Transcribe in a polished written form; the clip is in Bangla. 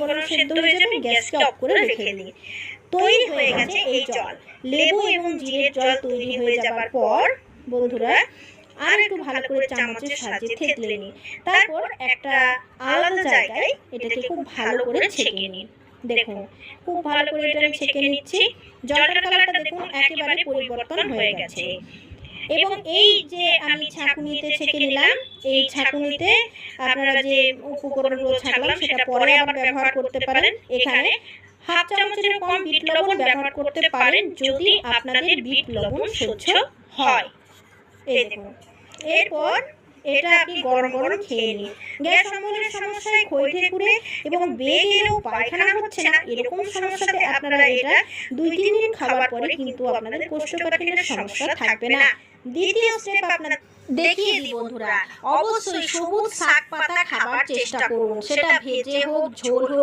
উপকরণ সেদ্ধ হয়ে যাবে, গ্যাসকে অফ করে রেখে দিন। তৈরি হয়ে গেছে এই জল। লেবু এবং জিরের জল তৈরি হয়ে যাবার পর বন্ধুরা আর একটু ভালো করে চামচের সাহায্যে থেতলে নিন। তারপর একটা আলাদা জায়গায় এটাকে খুব ভালো করে ছেঁকে নিন। দেখুন খুব ভালো করে এটা আমি ছেঁকে নিচ্ছি। জলটার কালারটা দেখুন একেবারে পরিবর্তন হয়ে গেছে। এবং এই যে আমি ছাঁকুনিতে ছেঁকে নিলাম, এই ছাঁকুনিতে আপনারা যে উপকরণগুলো ছাঁকলাম সেটা পরে আবার ব্যবহার করতে পারেন। এখানে হাফ চামচের কম বিট লবণ ব্যবহার করতে পারেন যদি আপনাদের বিট লবণ সহ্য হয়। এই দেখুন, এরপর এটা আপনি গরম গরম খেয়ে নিন। গ্যাস অম্বলের সমস্যায়, ক্ষয় ঠেকুরে এবং বেগ এলেও পায়খানা হচ্ছে না, এরকম সমস্যাতে আপনারা এটা 2-3 দিন খাওয়ার পরে কিন্তু আপনাদের কোষ্ঠকাঠিন্যের সমস্যা থাকবে না। দ্বিতীয় স্টেপ আপনাদের দেখিয়ে দিই বন্ধুরা। অবশ্যই সবুজ শাক পাতা খাবার চেষ্টা করুন, সেটা ভেজে হোক, ঝোল হোক,